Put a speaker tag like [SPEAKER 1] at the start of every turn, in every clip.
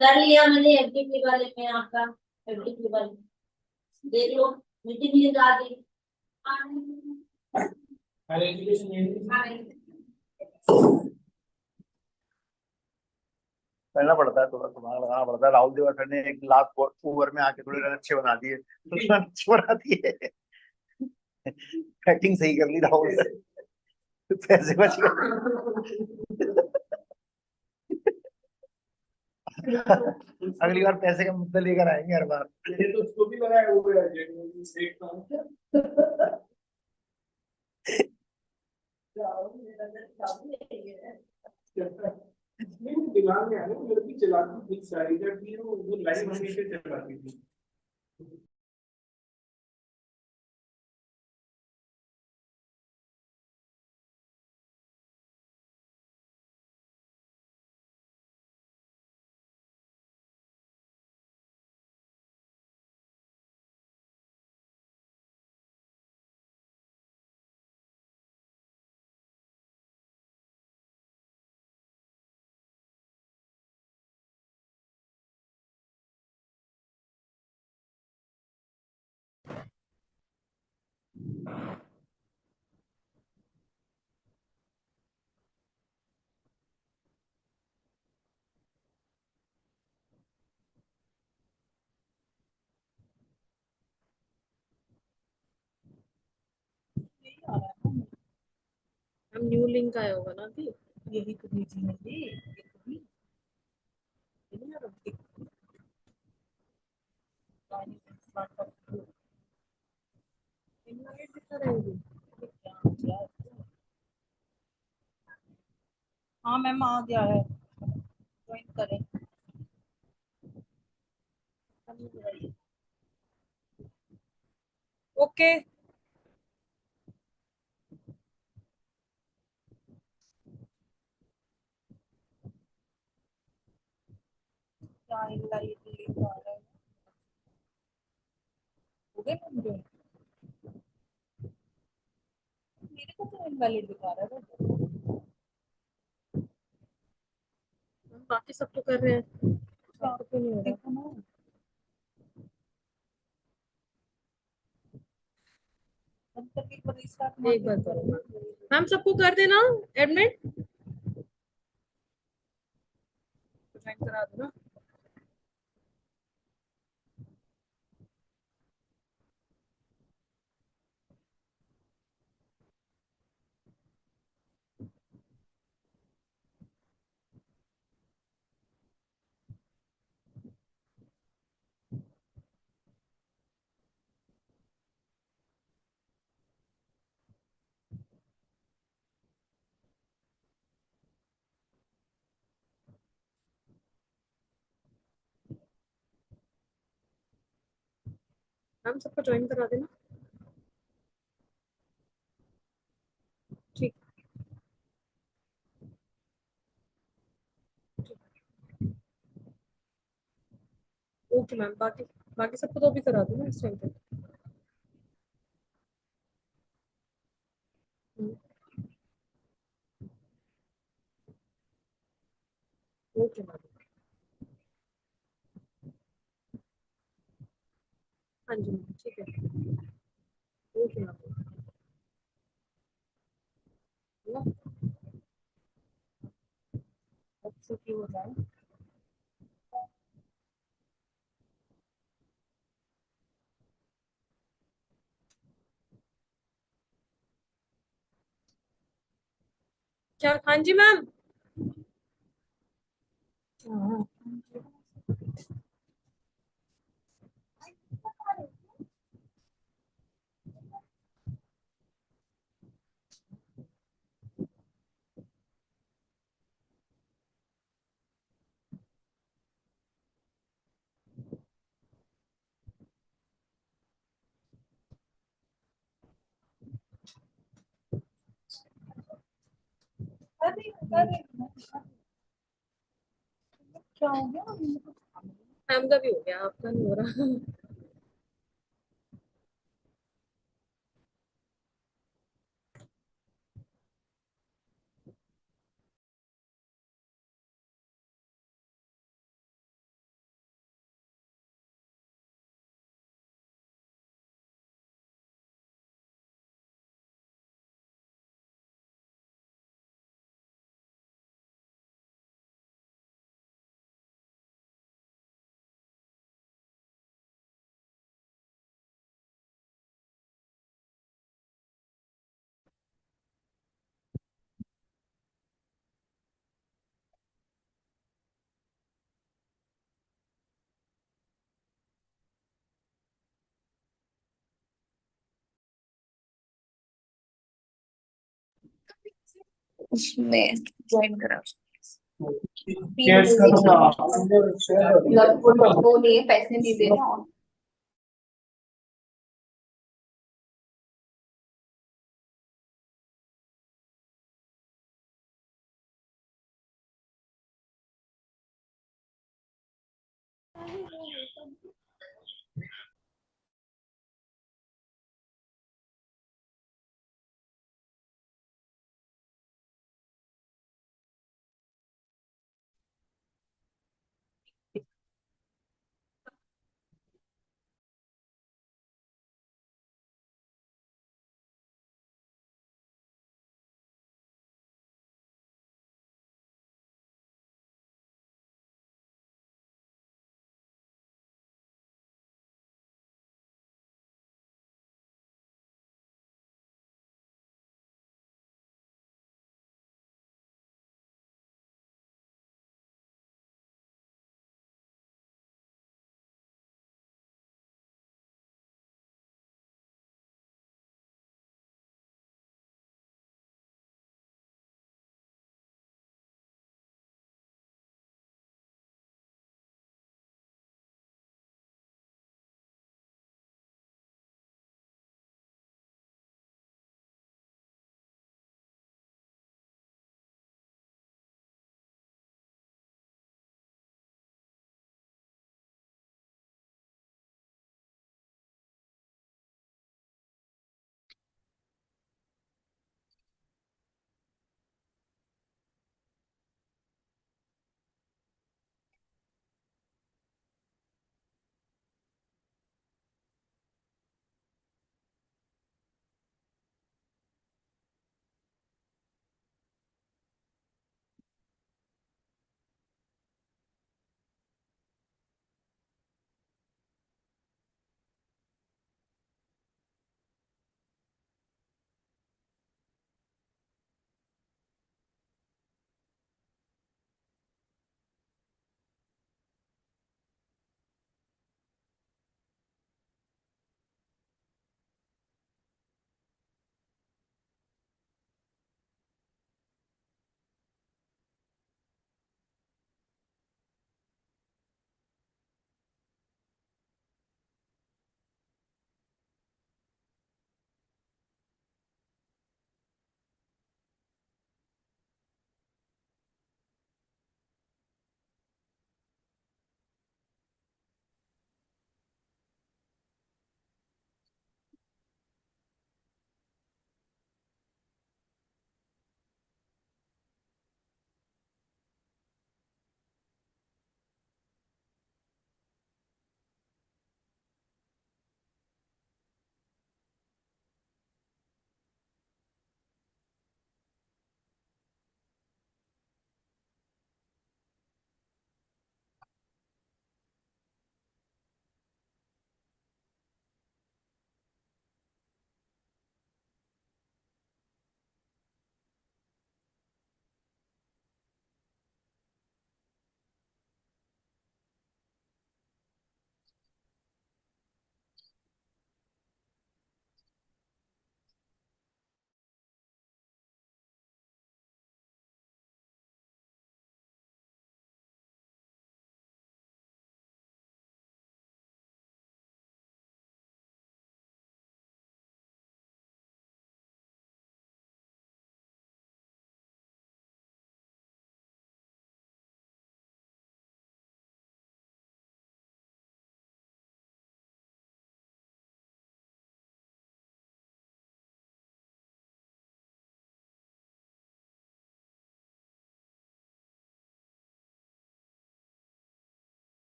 [SPEAKER 1] कर लिया मैंने एफडीपी वाले में आपका। एफडीपी वाले देख लो, मीटिंग भी लगा दी।
[SPEAKER 2] हर एजुकेशन
[SPEAKER 3] करना पड़ता है, थोड़ा दिमाग लगाना पड़ता है। राहुल देवाकर ने एक लास्ट ओवर में आके थोड़े रन अच्छे बना दिए, रन अच्छे बना दिए। बैटिंग सही कर ली राहुल ने, पैसे बच गए। अगली बार पैसे का मुद्दा लेकर आएंगे हर बार।
[SPEAKER 2] ये तो उसको भी लगाया वो स्टेट का। नहीं दिमाग में आ रहा है, मेरे भी चलाती थी सारी जब भी वो लाइव हमेशा चलाती थी।
[SPEAKER 4] यही आ रहा है ना। हम न्यू लिंक आया होगा ना अभी। यही तो भेजी है ये भी। ये नहीं आ रहा है। इनवाइट दिखा रहेगी। हाँ मैम आ गया है, ज्वाइन करें। ओके क्या इनवाइट लिंक आ रहा है। हो गए मैम ज्वाइन। मेरे को तो इनवैलिड दिखा रहा है। हम बाकी सब तो कर रहे हैं, आपको क्यों नहीं हो रहा? देखो ना एक बार करो मैम, सबको कर देना एडमिट, ज्वाइन करा दो ना। मैम सबको ज्वाइन करा देना। ठीक ओके मैम, बाकी बाकी सबको तो भी करा दो ना इस टाइम पे। Okay ma'am. हाँ जी मैम ठीक है। Okay ma'am. अच्छे की हो जाए। क्या? हाँ जी मैम। हाँ अरे अरे क्या हो गया? मैम का भी हो गया, आपका नहीं हो रहा।
[SPEAKER 5] उसमें ज्वाइन करा।
[SPEAKER 2] Yes, sir.
[SPEAKER 5] वो नहीं है, पैसे नहीं दे रहा।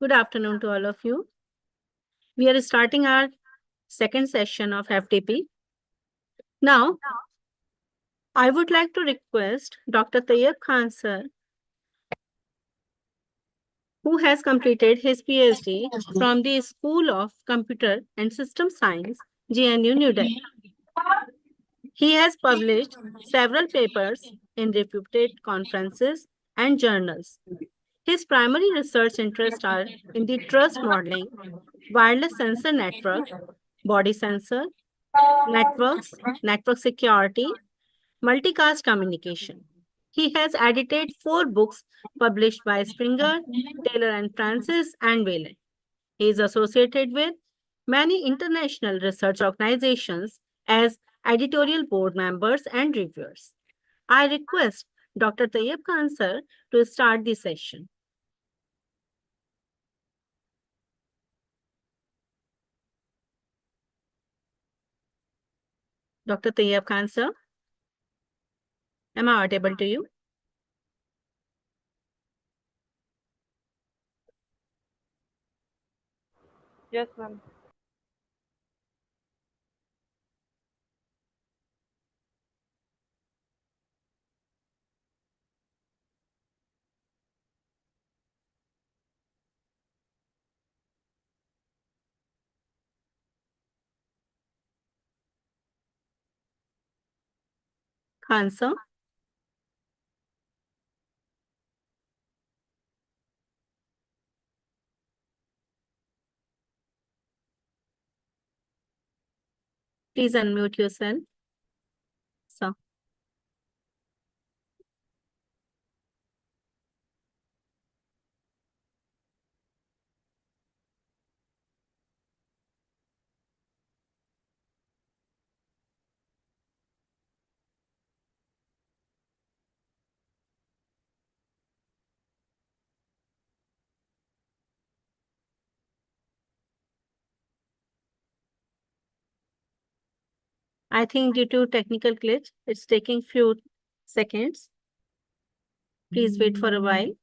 [SPEAKER 6] Good afternoon to all of you. We are starting our second session of FTP. Now, I would like to request Dr. Tayyab Khan sir, who has completed his PhD from the School of Computer and System Science, GNU New Delhi. He has published several papers in reputed conferences and journals. His primary research interests are in the trust modeling, wireless sensor network, body sensor, networks, network security, multicast communication. He has edited 4 books published by Springer, Taylor and Francis, and Whalen. He is associated with many international research organizations as editorial board members and reviewers. I request Dr. Tayyab Khan sir to start the session. Dr. Tayyab Khan sir, am I audible to you?
[SPEAKER 4] Yes, ma'am.
[SPEAKER 6] Khan sir? Please unmute yourself. Sir. I think due to technical glitch, it's taking few seconds. Please wait for a while.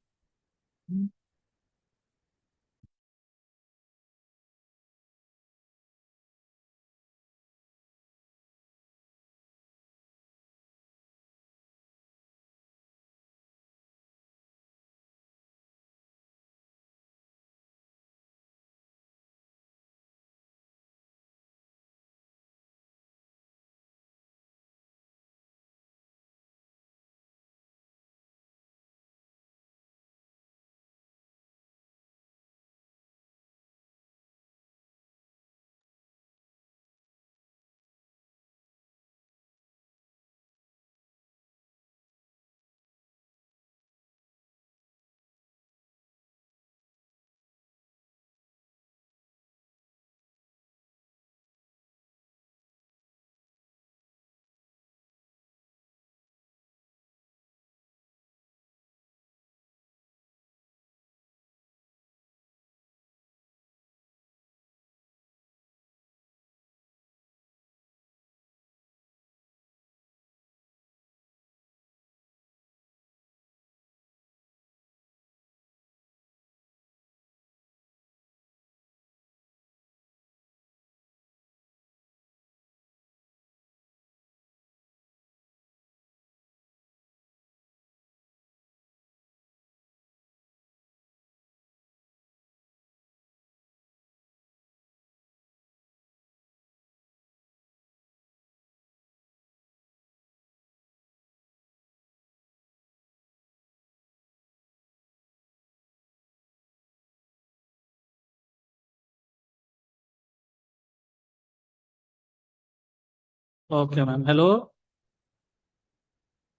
[SPEAKER 7] Okay ma'am. Hello.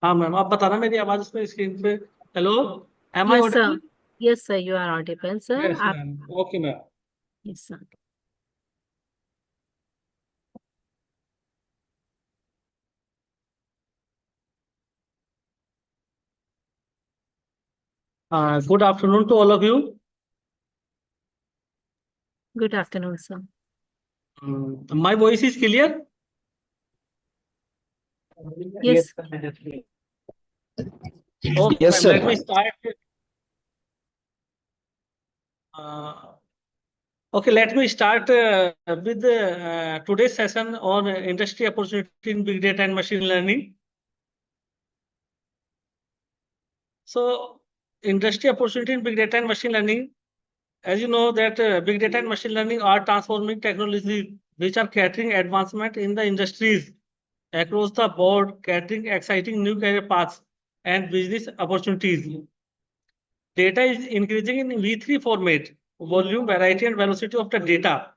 [SPEAKER 7] हाँ ma'am, आप बताना मेरी आवाज उस पे screen पे। Hello, am I
[SPEAKER 6] Yes,
[SPEAKER 7] audible?
[SPEAKER 6] sir. Yes, sir. You are audible, sir.
[SPEAKER 7] Yes ma'am. Okay ma'am.
[SPEAKER 6] Yes, sir.
[SPEAKER 7] Good afternoon to all of you.
[SPEAKER 6] Good afternoon, sir.
[SPEAKER 7] My voice is clear?
[SPEAKER 6] Yes.
[SPEAKER 7] Okay,
[SPEAKER 8] Yes, sir.
[SPEAKER 7] Let me start. Okay, let me start with today's session on industry opportunity in big data and machine learning. So, industry opportunity in big data and machine learning, as you know that big data and machine learning are transforming technologies which are catering advancement in the industries across the board, catering exciting new career paths and business opportunities. Data is increasing in V3 format, volume, variety, and velocity of the data.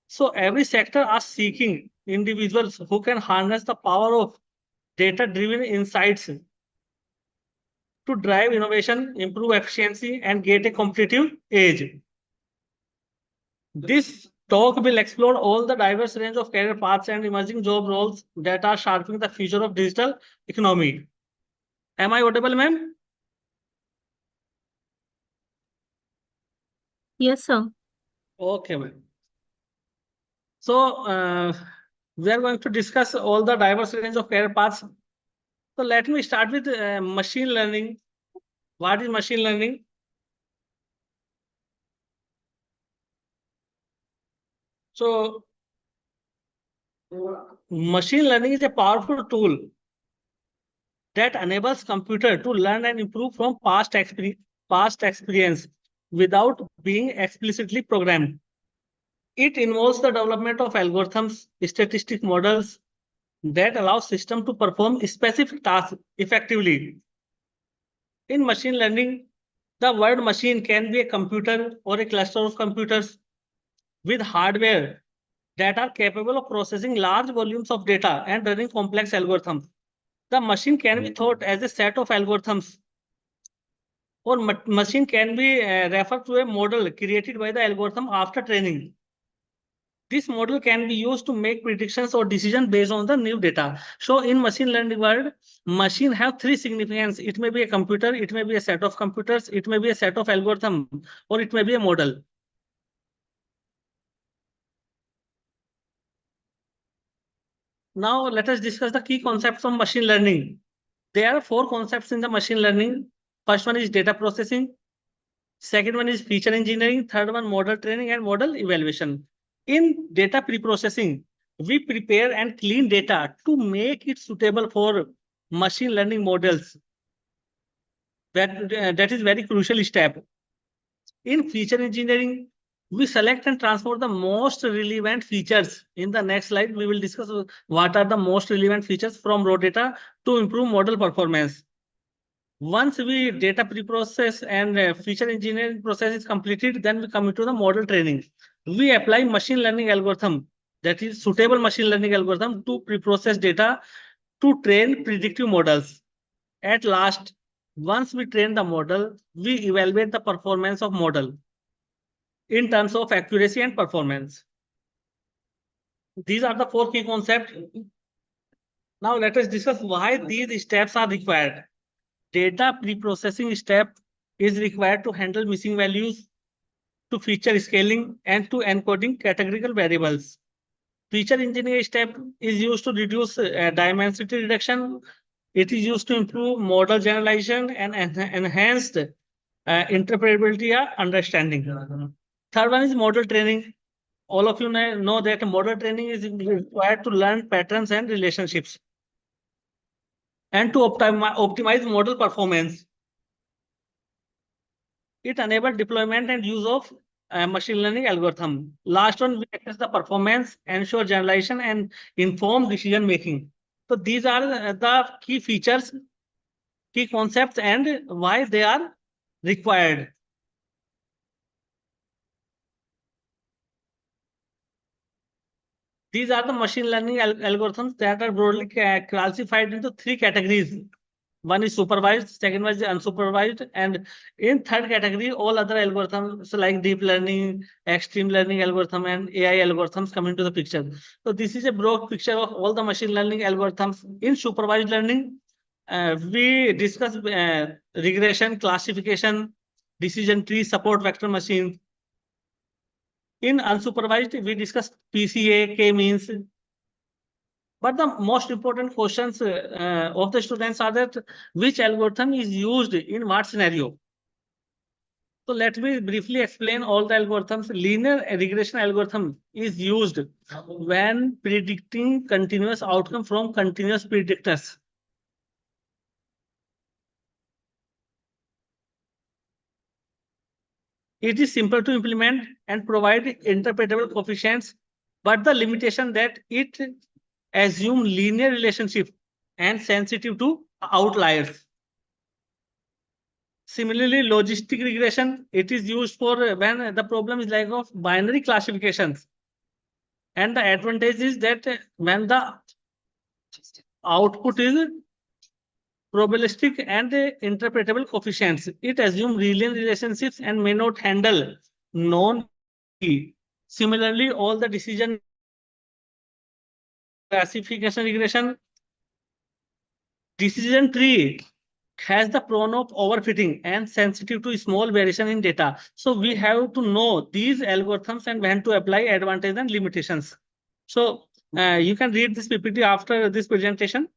[SPEAKER 7] So every sector are seeking individuals who can harness the power of data-driven insights to drive innovation, improve efficiency, and get a competitive edge. This talk will explore all the diverse range of career paths and emerging job roles that are shaping the future of digital economy. Am I audible, ma'am?
[SPEAKER 6] Yes, sir.
[SPEAKER 7] Okay, ma'am. So we are going to discuss all the diverse range of career paths. So let me start with machine learning. What is machine learning? So machine learning is a powerful tool that enables computer to learn and improve from past experience without being explicitly programmed. It involves the development of algorithms, statistic models that allow system to perform specific tasks effectively. In machine learning, the word machine can be a computer or a cluster of computers with hardware that are capable of processing large volumes of data and running complex algorithms. The machine can be thought as a set of algorithms, or machine can be referred to a model created by the algorithm after training. This model can be used to make predictions or decisions based on the new data. So in machine learning world, machine have three significance. It may be a computer, it may be a set of computers, it may be a set of algorithm, or it may be a model. Now let us discuss the key concepts of machine learning. There are four concepts in the machine learning. First one is data processing. Second one is feature engineering. Third one, model training and model evaluation. In data pre-processing, we prepare and clean data to make it suitable for machine learning models. That is very crucial step. In feature engineering, we select and transform the most relevant features. In the next slide, we will discuss what are the most relevant features from raw data to improve model performance. Once we data pre-process and feature engineering process is completed, then we come into the model training. We apply machine learning algorithm, that is suitable machine learning algorithm to pre-process data to train predictive models. At last, once we train the model, we evaluate the performance of model in terms of accuracy and performance. These are the four key concepts. Now let us discuss why these steps are required. Data pre-processing step is required to handle missing values, to feature scaling, and to encoding categorical variables. Feature engineering step is used to reduce dimensity reduction. It is used to improve model generalization and enhanced interpretability or understanding. Third one is model training. All of you know that model training is required to learn patterns and relationships and to optimize model performance. It enables deployment and use of machine learning algorithm. Last one, we assess the performance, ensure generalization, and inform decision making. So these are the key features, key concepts, and why they are required. These are the machine learning algorithms that are broadly classified into three categories. One is supervised, second one is unsupervised, and in third category, all other algorithms like deep learning, extreme learning algorithm, and AI algorithms come into the picture. So this is a broad picture of all the machine learning algorithms. In supervised learning, we discuss regression, classification, decision tree, support vector machines. In unsupervised, we discuss PCA, K-means. But the most important questions of the students are that which algorithm is used in what scenario? So let me briefly explain all the algorithms. Linear regression algorithm is used when predicting continuous outcome from continuous predictors. It is simple to implement and provide interpretable coefficients, but the limitation that it assumes linear relationship and sensitive to outliers. Similarly, logistic regression, it is used for when the problem is like of binary classifications. And the advantage is that when the output is probabilistic and interpretable coefficients, it assumes linear relationships and may not handle known. Similarly, all the decision classification regression, decision tree has the prone of overfitting and sensitive to small variation in data. So we have to know these algorithms and when to apply advantage and limitations. So you can read this PPT after this presentation.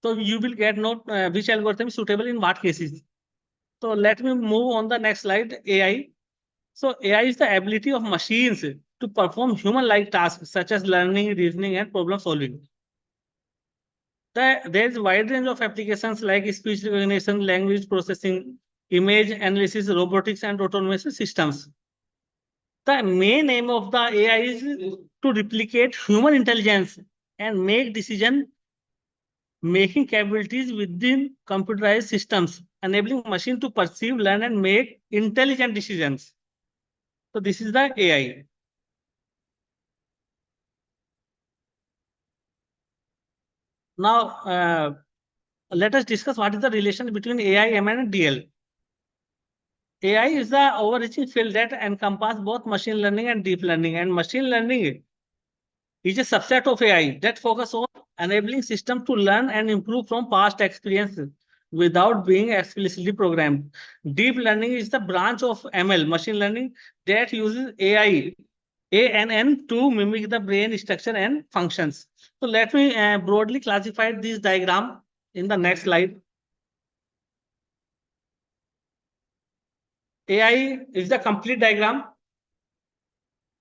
[SPEAKER 7] So you will get note which algorithm is suitable in what cases. So let me move on the next slide, AI. So AI is the ability of machines to perform human-like tasks such as learning, reasoning, and problem solving. There is a wide range of applications like speech recognition, language processing, image analysis, robotics, and autonomous systems. The main aim of the AI is to replicate human intelligence and make decision-making capabilities within computerized systems, enabling machine to perceive, learn, and make intelligent decisions. So this is the AI. Now, let us discuss what is the relation between AI, ML, and DL. AI is the overreaching field that encompasses both machine learning and deep learning. And machine learning is a subset of AI that focuses on enabling systems to learn and improve from past experiences without being explicitly programmed. Deep learning is the branch of ML, machine learning, that uses AI, ANN, to mimic the brain structure and functions. So let me broadly classify this diagram in the next slide. AI is the complete diagram.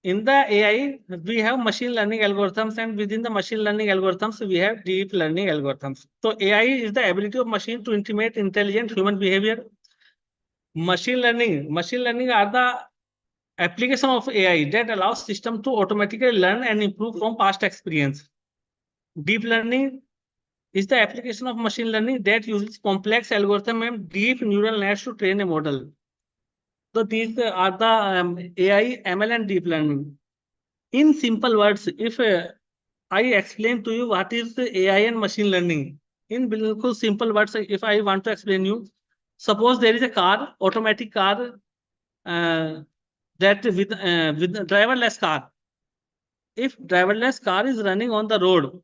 [SPEAKER 7] In the AI, we have machine learning algorithms, and within the machine learning algorithms, we have deep learning algorithms. So AI is the ability of machine to intimate intelligent human behavior. Machine learning are the application of AI that allows system to automatically learn and improve from past experience. Deep learning is the application of machine learning that uses complex algorithm and deep neural nets to train a model. So these are the AI, ML, and deep learning. In simple words, if I explain to you what is the AI and machine learning, in bilkul simple words, if I want to explain you, suppose there is a car, automatic car, that with driverless car. If driverless car is running on the road,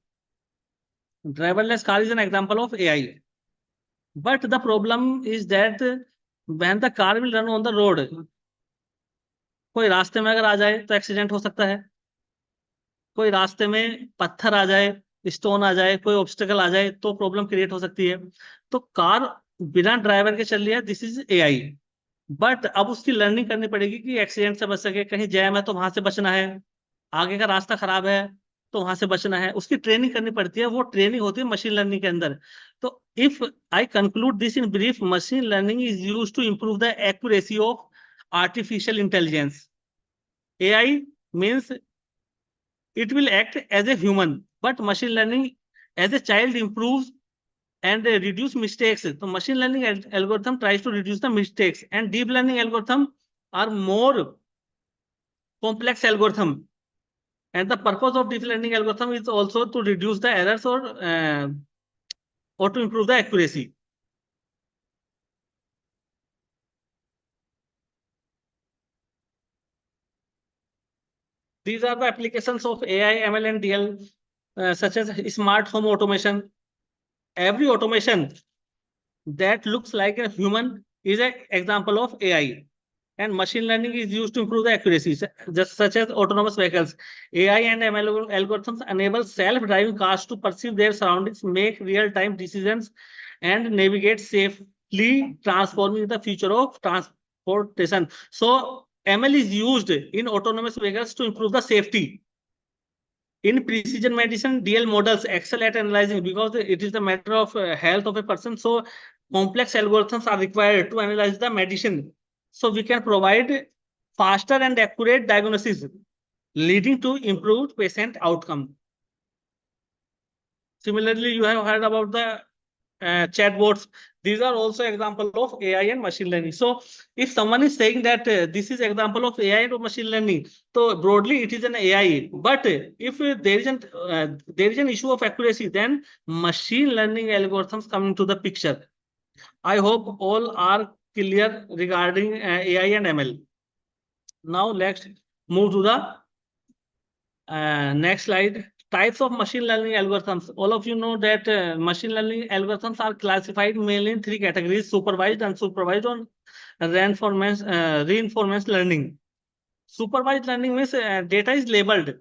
[SPEAKER 7] driverless car is an example of AI. But the problem is that when the car will run on the road, कोई रास्ते में अगर आ जाए तो accident हो सकता है, कोई रास्ते में पत्थर आ जाए, स्टोन आ जाए, कोई ऑब्स्टेकल आ जाए तो प्रॉब्लम क्रिएट हो सकती है. तो कार बिना ड्राइवर के चल रही है, दिस इज एआई. बट अब उसकी लर्निंग करनी पड़ेगी कि एक्सीडेंट से बच सके, कहीं जैम है तो वहां से बचना है, आगे का रास्ता खराब है तो वहां से बचना है, उसकी ट्रेनिंग करनी पड़ती है. वो ट्रेनिंग होती है मशीन लर्निंग के अंदर. तो if I conclude this in brief, machine learning is used to improve the accuracy of artificial intelligence. AI means it will act as a human, but machine learning as a child improves and reduce mistakes. So machine learning algorithm tries to reduce the mistakes, and deep learning algorithm are more complex algorithm. And the purpose of deep learning algorithm is also to reduce the errors or to improve the accuracy. These are the applications of AI, ML, and DL, such as smart home automation. Every automation that looks like a human is an example of AI. And machine learning is used to improve the accuracy, just such as autonomous vehicles. AI and ML algorithms enable self-driving cars to perceive their surroundings, make real-time decisions, and navigate safely, transforming the future of transport transportation. So ML is used in autonomous vehicles to improve the safety. In precision medicine, DL models excel at analyzing because it is the matter of health of a person. So complex algorithms are required to analyze the medicine. So we can provide faster and accurate diagnosis, leading to improved patient outcome. Similarly, you have heard about the chatbots. These are also example of AI and machine learning. So if someone is saying that this is example of AI and machine learning, so broadly it is an AI. But if there is an issue of accuracy, then machine learning algorithms come into the picture. I hope all are clear regarding AI and ML. Now let's move to the next slide. Types of machine learning algorithms. All of you know that machine learning algorithms are classified mainly in three categories: supervised, unsupervised, and reinforcement learning. Supervised learning means data is labeled.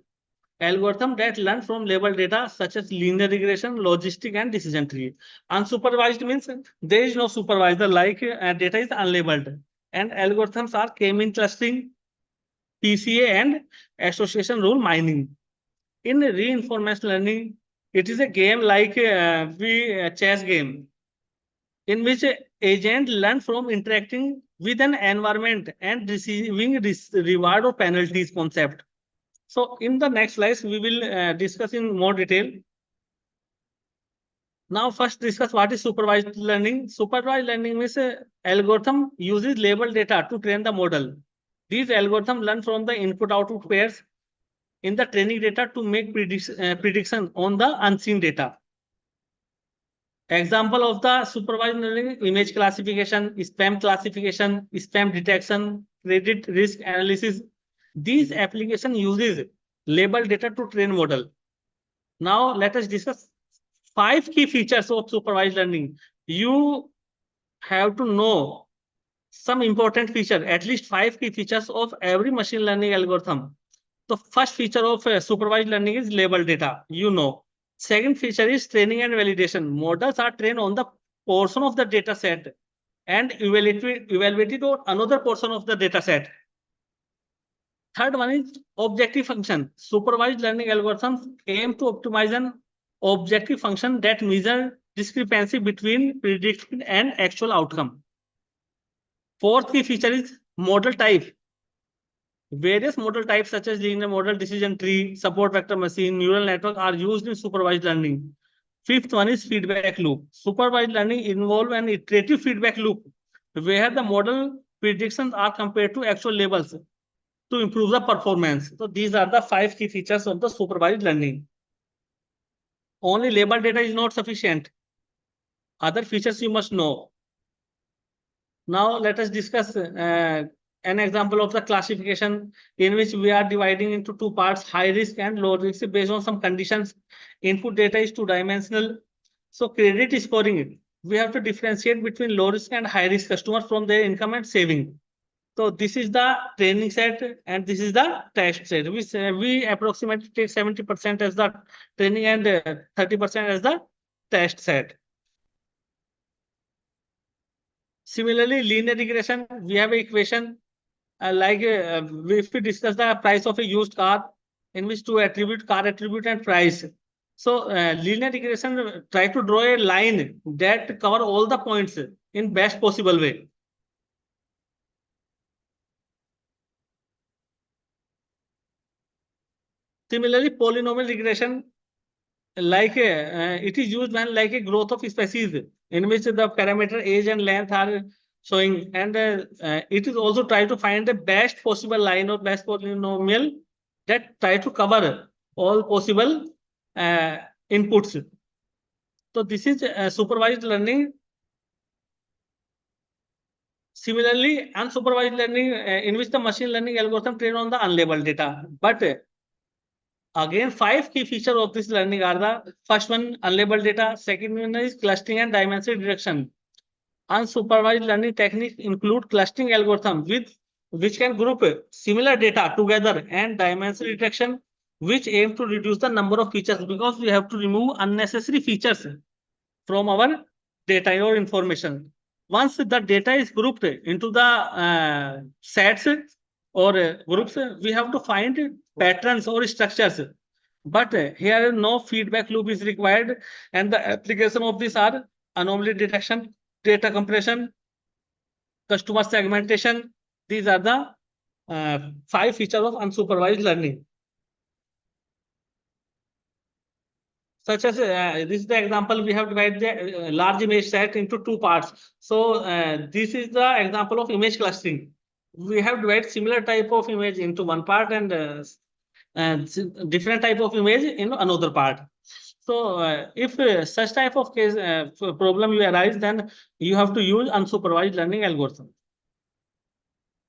[SPEAKER 7] Algorithm that learn from labeled data such as linear regression, logistic, and decision tree. Unsupervised means there is no supervisor, like data is unlabeled. And algorithms are k-mean clustering, PCA, and association rule mining. In reinforcement learning, it is a game like chess game, in which agent learn from interacting with an environment and receiving reward or penalties concept. So in the next slides, we will discuss in more detail. Now first discuss what is supervised learning. Supervised learning means algorithm uses labeled data to train the model. These algorithms learn from the input-output pairs in the training data to make prediction on the unseen data. Example of the supervised learning: image classification, spam classification, spam detection, credit risk analysis. These application uses labeled data to train model. Now let us discuss 5 key features of supervised learning. You have to know some important feature, at least 5 key features of every machine learning algorithm. The first feature of supervised learning is labeled data. You know. Second feature is training and validation. Models are trained on the portion of the data set and evaluated on another portion of the data set. Third one is objective function. Supervised learning algorithms aim to optimize an objective function that measures discrepancy between prediction and actual outcome. Fourth key feature is model type. Various model types such as linear model, decision tree, support vector machine, neural network are used in supervised learning. Fifth one is feedback loop. Supervised learning involves an iterative feedback loop where the model predictions are compared to actual labels to improve the performance. So these are the 5 key features of the supervised learning. Only labeled data is not sufficient. Other features you must know. Now let us discuss an example of the classification in which we are dividing into 2 parts: high risk and low risk, based on some conditions. Input data is 2-dimensional. So credit scoring, we have to differentiate between low risk and high risk customers from their income and saving. So this is the training set and this is the test set. We approximately take 70% as the training and 30% as the test set. Similarly, linear regression, we have an equation if we discuss the price of a used car, in which 2 attribute, car attribute and price. So linear regression try to draw a line that cover all the points in best possible way. Similarly, polynomial regression, it is used when like a growth of species in which the parameter age and length are showing, and it is also try to find the best possible line or best polynomial that try to cover all possible inputs. So this is supervised learning. Similarly, unsupervised learning, in which the machine learning algorithm trained on the unlabeled data. But again, 5 key features of this learning are the first one, unlabeled data. Second one is clustering and dimension reduction. Unsupervised learning techniques include clustering algorithm which can group similar data together, and dimension reduction, which aim to reduce the number of features, because we have to remove unnecessary features from our data or information. once the data is grouped into the sets or groups, we have to find patterns or structures. But here no feedback loop is required, and the application of these are anomaly detection, data compression, customer segmentation. These are the 5 features of unsupervised learning. Such as this is the example, we have divided the large image set into 2 parts. So this is the example of image clustering. We have divided similar type of image into one part and different type of image in another part. So if such type of case problem you arise, then you have to use unsupervised learning algorithm.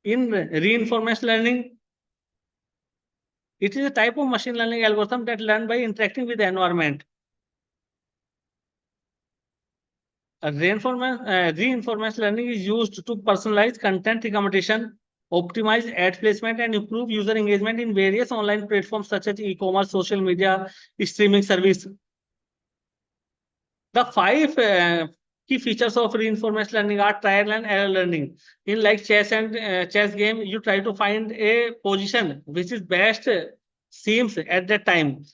[SPEAKER 7] In reinforcement learning, it is a type of machine learning algorithm that learn by interacting with the environment. Reinforcement learning is used to personalize content recommendation, optimize ad placement, and improve user engagement in various online platforms such as e-commerce, social media, streaming service. The 5 key features of reinforcement learning are trial and error learning. In like chess and chess game, you try to find a position which is best seems at that time.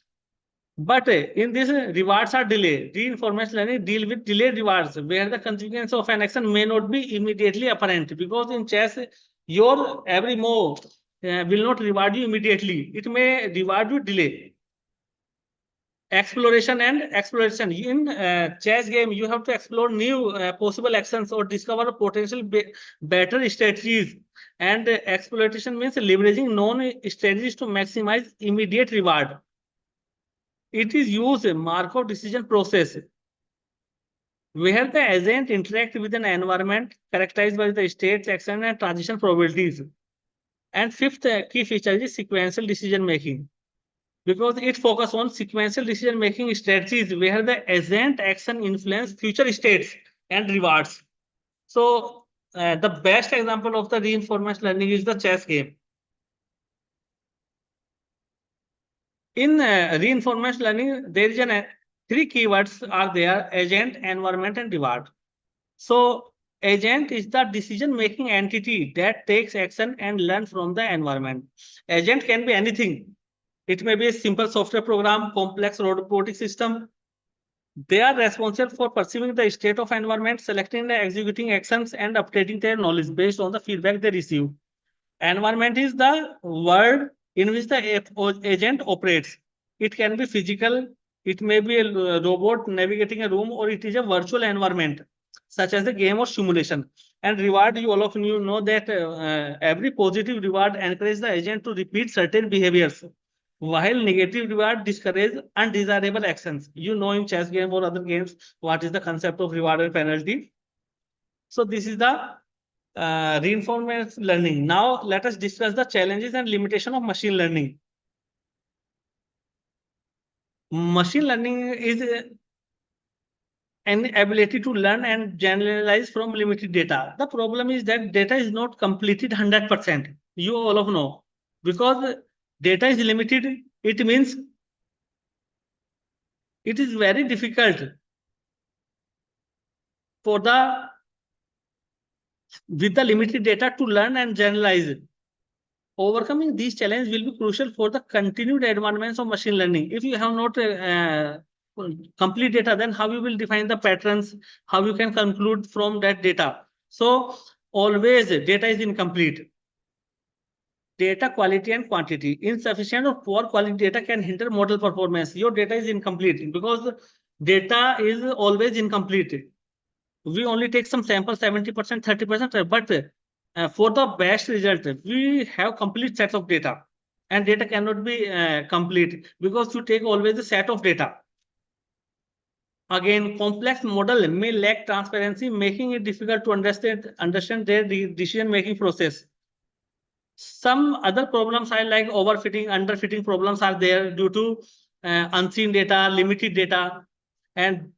[SPEAKER 7] But in this, rewards are delayed. Reinforcement learning deal with delayed rewards, where the consequence of an action may not be immediately apparent. Because in chess, your every move will not reward you immediately. It may reward you delay. Exploration and exploration. In chess game, you have to explore new possible actions or discover potential better strategies. And exploitation means leveraging known strategies to maximize immediate reward. It is used Markov decision process, where the agent interact with an environment characterized by the state, action, and transition probabilities. And 5th key feature is sequential decision making, because it focuses on sequential decision making strategies where the agent action influence future states and rewards. So the best example of the reinforcement learning is the chess game. In reinforcement learning, there is 3 keywords are there: agent, environment, and reward. So agent is the decision-making entity that takes action and learns from the environment. Agent can be anything. It may be a simple software program, complex robotic system. They are responsible for perceiving the state of environment, selecting and executing actions, and updating their knowledge based on the feedback they receive. Environment is the world in which the agent operates. It can be physical, it may be a robot navigating a room, or it is a virtual environment, such as a game or simulation. And reward, you all of you know that every positive reward encourages the agent to repeat certain behaviors, while negative reward discourage undesirable actions. You know in chess game or other games what is the concept of reward and penalty. So this is the reinforcement learning. Now let us discuss the challenges and limitation of machine learning. Machine learning is an ability to learn and generalize from limited data. The problem is that data is not completed 100%. You all of know, because data is limited. It means it is very difficult for with the limited data to learn and generalize. Overcoming these challenges will be crucial for the continued advancements of machine learning. If you have not complete data, then how you will define the patterns, how you can conclude from that data. So always data is incomplete. Data quality and quantity. Insufficient or poor quality data can hinder model performance. Your data is incomplete because data is always incomplete. We only take some samples, 70%, 30%, but for the best result, we have complete set of data, and data cannot be complete because you take always a set of data. Again, complex model may lack transparency, making it difficult to understand their decision-making process. Some other problems are like overfitting, underfitting problems are there due to unseen data, limited data, and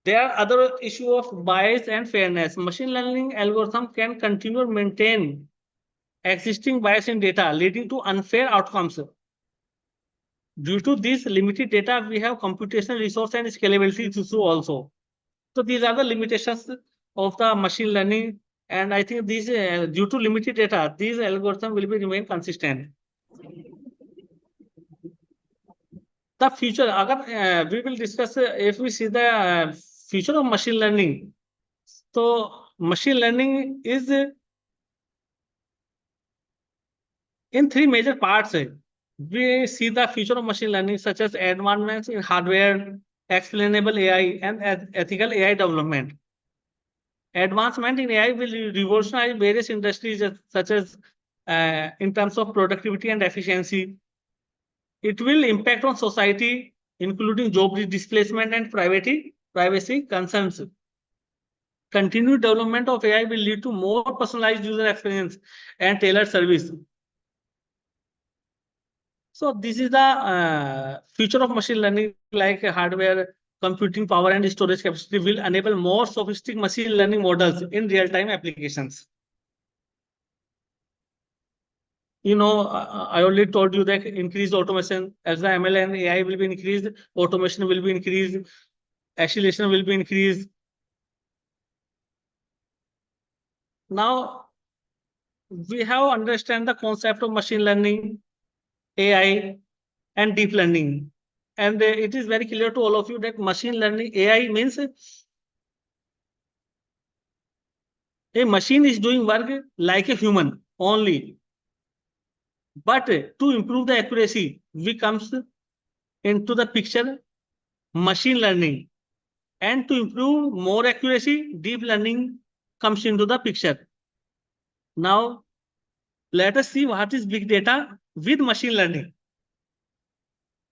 [SPEAKER 7] there are other issue of bias and fairness. Machine learning algorithm can continue to maintain existing bias in data, leading to unfair outcomes. Due to this limited data, we have computational resource and scalability issue also. So these are the limitations of the machine learning, and I think these due to limited data, these algorithms will be remain consistent. The future, we will discuss if we see the future of machine learning. So machine learning is in three major parts. We see the future of machine learning such as advancements in hardware, explainable AI, and ethical AI development. Advancement in AI will revolutionize various industries such as in terms of productivity and efficiency. It will impact on society, including job displacement and privacy concerns. Continued development of AI will lead to more personalized user experience and tailored service. So this is the future of machine learning, like hardware, computing power, and storage capacity will enable more sophisticated machine learning models in real-time applications. You know, I already told you that increased automation, as the ML and AI will be increased, automation will be increased, acceleration will be increased. Now, we have understand the concept of machine learning, AI, and deep learning. And it is very clear to all of you that machine learning, AI means a machine is doing work like a human only. But to improve the accuracy, we comes into the picture machine learning. And to improve more accuracy, deep learning comes into the picture. Now, let us see what is big data with machine learning.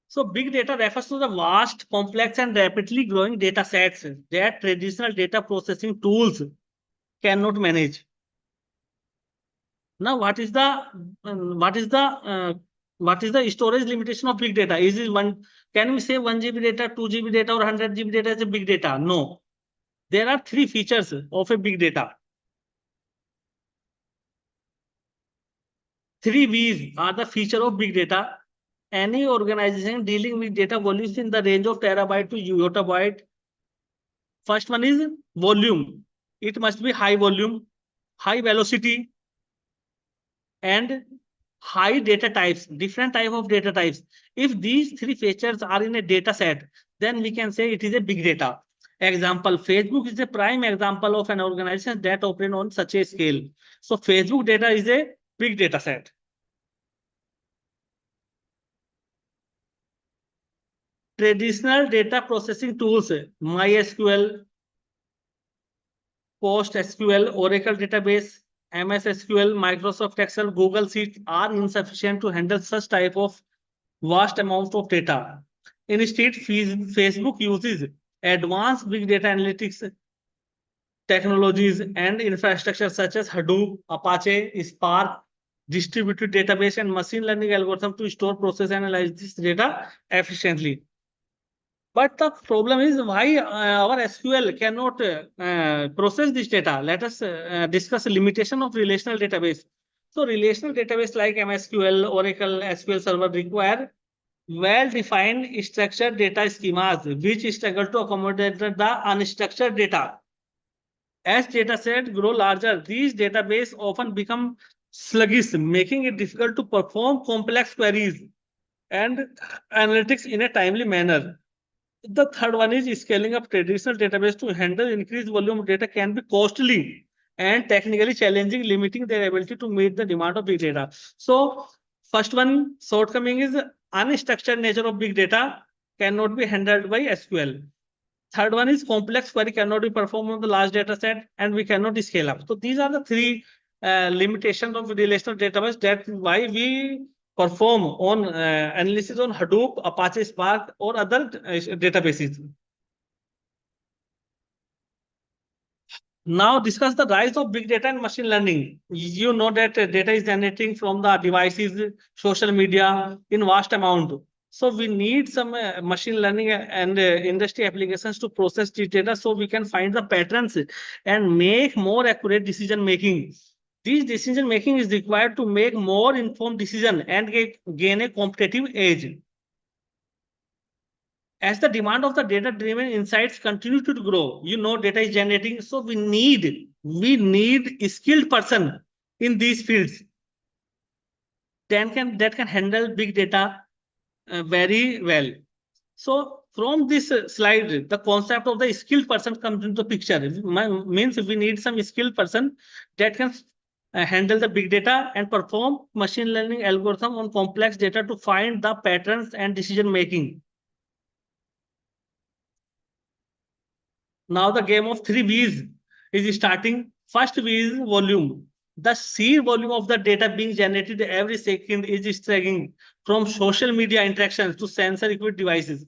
[SPEAKER 7] So big data refers to the vast, complex, and rapidly growing data sets that traditional data processing tools cannot manage. Now, what is the storage limitation of big data? Is it one? Can we say 1 GB data, 2 GB data, or 100 GB data is a big data? No. There are three features of a big data. 3 V's are the feature of big data. Any organization dealing with data volumes in the range of terabyte to yottabyte. First one is volume. It must be high volume, high velocity, and high data types, different type of data types. If these three features are in a data set, then we can say it is a big data. Example, Facebook is a prime example of an organization that operates on such a scale. So Facebook data is a big data set. Traditional data processing tools, MySQL, PostSQL, Oracle database, MS SQL, Microsoft Excel, Google Sheets are insufficient to handle such type of vast amount of data. Instead, Facebook uses advanced big data analytics technologies and infrastructure such as Hadoop, Apache, Spark, distributed database, and machine learning algorithm to store, process, and analyze this data efficiently. But the problem is why our SQL cannot process this data. Let us discuss the limitation of relational database. So relational database like MySQL, Oracle, SQL Server require well-defined structured data schemas, which struggle to accommodate the unstructured data. As data sets grow larger, these databases often become sluggish, making it difficult to perform complex queries and analytics in a timely manner. The third one is scaling up traditional database to handle increased volume of data can be costly and technically challenging, limiting their ability to meet the demand of big data. So first one shortcoming is unstructured nature of big data cannot be handled by SQL. Third one is complex query cannot be performed on the large data set and we cannot scale up. So these are the three limitations of relational database. That's why we perform on analysis on Hadoop, Apache Spark, or other databases. Now discuss the rise of big data and machine learning. You know that data is generating from the devices, social media in vast amount. So we need some machine learning and industry applications to process this data so we can find the patterns and make more accurate decision making. This decision making is required to make more informed decision and gain a competitive edge. as the demand of the data-driven insights continue to grow, data is generating. So we need a skilled person in these fields that can handle big data very well. So from this slide, the concept of the skilled person comes into the picture. Means we need some skilled person that can handle the big data and perform machine learning algorithm on complex data to find the patterns and decision making. Now the game of 3 V's is starting. First V is volume. The sheer volume of the data being generated every second is staggering, from social media interactions to sensor-equipped devices.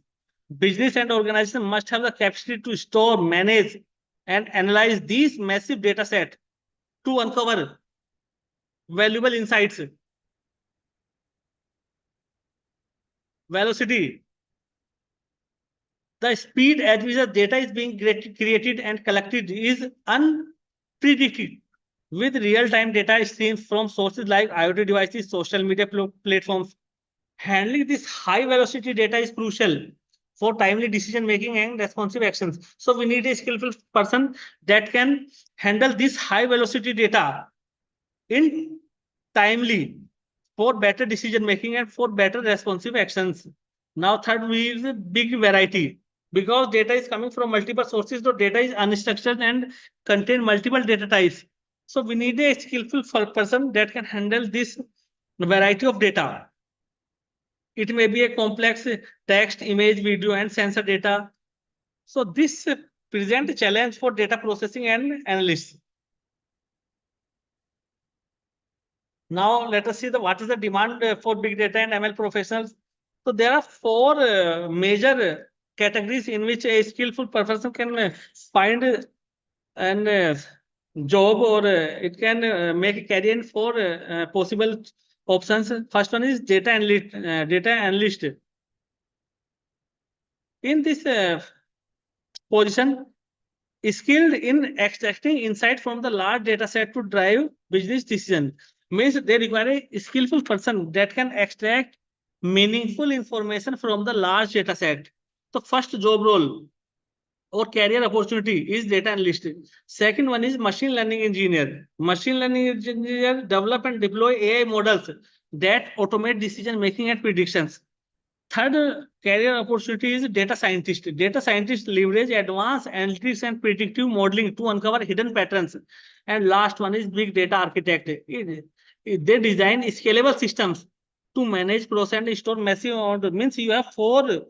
[SPEAKER 7] Business and organization must have the capacity to store, manage, and analyze these massive data sets to uncover valuable insights. Velocity. The speed at which the data is being created and collected is unpredicted. With real-time data streams from sources like IoT devices, social media platforms, handling this high-velocity data is crucial for timely decision-making and responsive actions. So we need a skillful person that can handle this high-velocity data in timely for better decision-making and for better responsive actions. Now, third, we use a big variety. Because data is coming from multiple sources, so data is unstructured and contain multiple data types. So we need a skillful person that can handle this variety of data. It may be a complex text, image, video, and sensor data. So this presents a challenge for data processing and analysts. Now let us see what is the demand for big data and ML professionals. So there are 4 major categories in which a skillful person can find an job, or it can make a career in 4 possible options. First one is data analyst. In this position, skilled in extracting insight from the large data set to drive business decision. Means they require a skillful person that can extract meaningful information from the large data set. So first job role or career opportunity is data analyst. Second one is machine learning engineer. Machine learning engineer develop and deploy AI models that automate decision making and predictions. Third career opportunity is data scientist. Data scientists leverage advanced analytics and predictive modeling to uncover hidden patterns. And last one is big data architect. They design scalable systems to manage, process, and store massive amount. Means you have 4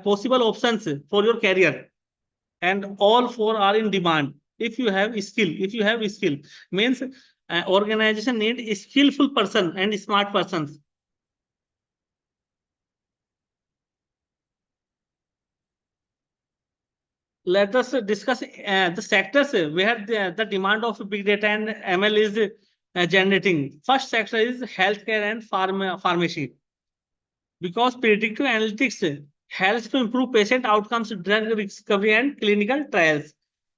[SPEAKER 7] possible options for your career, and all 4 are in demand. If you have skill, means organization need a skillful person and smart persons. Let us discuss the sectors where the demand of big data and ML is generating. First sector is healthcare and pharmacy. Because predictive analytics helps to improve patient outcomes, drug discovery, and clinical trials.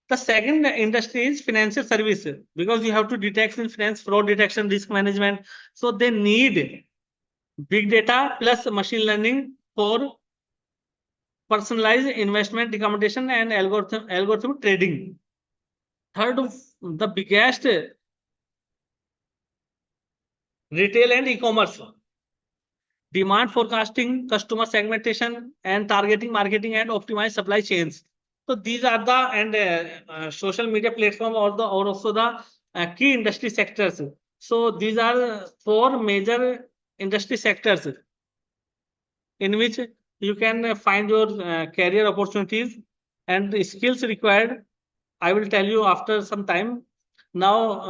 [SPEAKER 7] The second industry is financial service, because you have to detect in finance, fraud detection, risk management. So they need big data plus machine learning for personalized investment recommendation and algorithm trading. Third, the biggest, retail and e-commerce. Demand forecasting, customer segmentation, and targeting marketing and optimize supply chains. So these are the social media platform or also the key industry sectors. So these are 4 major industry sectors in which you can find your career opportunities and the skills required. I will tell you after some time. Now,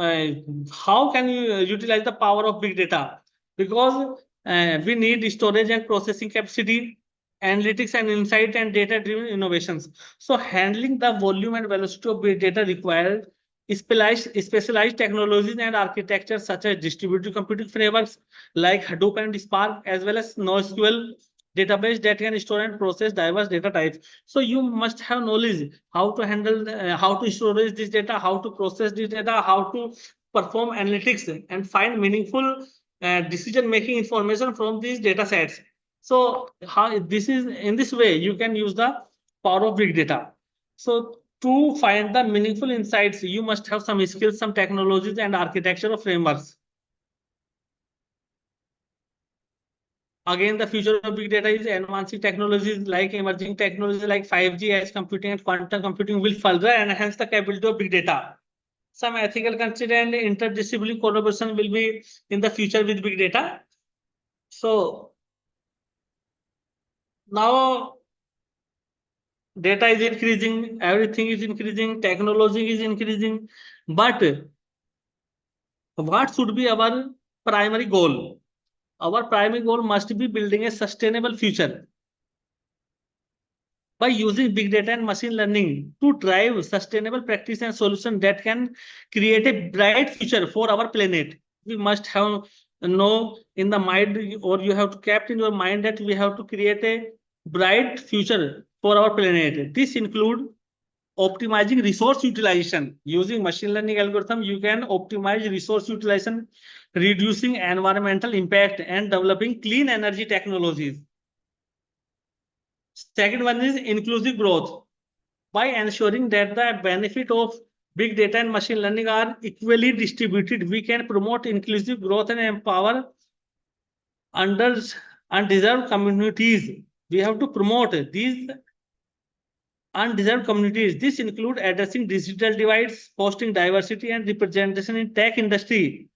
[SPEAKER 7] how can you utilize the power of big data? Because we need storage and processing capacity, analytics and insight, and data-driven innovations. So handling the volume and velocity of big data requires specialized technologies and architectures such as distributed computing frameworks like Hadoop and Spark, as well as NoSQL database that can store and process diverse data types. So you must have knowledge how to handle, how to storage this data, how to process this data, how to perform analytics and find meaningful decision-making information from these data sets. So how this is in this way you can use the power of big data. So to find the meaningful insights, you must have some skills, some technologies, and architectural frameworks. Again, the future of big data is advancing technologies like emerging technologies like 5G, edge computing, and quantum computing will further enhance the capability of big data. Some ethical consider and interdisciplinary collaboration will be in the future with big data. So now data is increasing, everything is increasing, technology is increasing, but what should be our primary goal? Our primary goal must be building a sustainable future by using big data and machine learning to drive sustainable practice and solution that can create a bright future for our planet. We must have know in the mind, or you have to keep in your mind that we have to create a bright future for our planet. This include optimizing resource utilization. Using machine learning algorithm, you can optimize resource utilization, reducing environmental impact, and developing clean energy technologies. Second one is inclusive growth. By ensuring that the benefit of big data and machine learning are equally distributed, we can promote inclusive growth and empower undeserved communities. We have to promote these undeserved communities. This includes addressing digital divides, fostering diversity and representation in tech industry,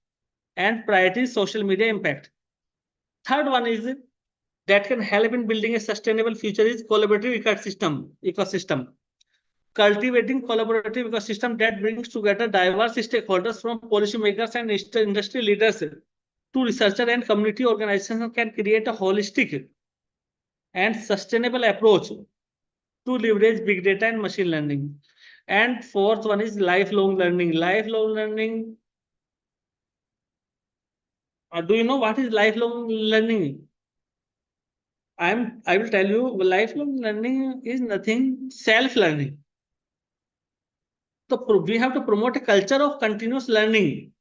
[SPEAKER 7] and prioritize social media impact. Third one is that can help in building a sustainable future is collaborative ecosystem. Cultivating collaborative ecosystem that brings together diverse stakeholders from policymakers and industry leaders to researchers and community organizations can create a holistic and sustainable approach to leverage big data and machine learning. And fourth one is lifelong learning. Lifelong learning. Do you know what is lifelong learning? I will tell you, lifelong learning is nothing self-learning. So we have to promote a culture of continuous learning,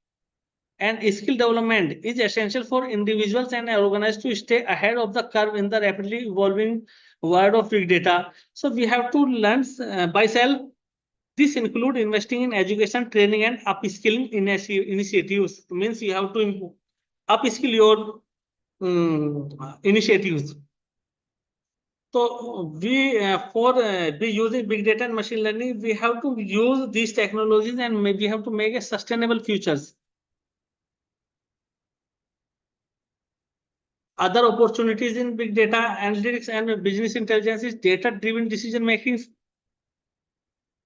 [SPEAKER 7] and skill development is essential for individuals and organizations to stay ahead of the curve in the rapidly evolving world of big data. So we have to learn by self. This includes investing in education, training, and upskilling initiatives. Means you have to upskill your initiatives. So we for be using big data and machine learning, we have to use these technologies and we have to make a sustainable futures. Other opportunities in big data analytics and business intelligence is data-driven decision making,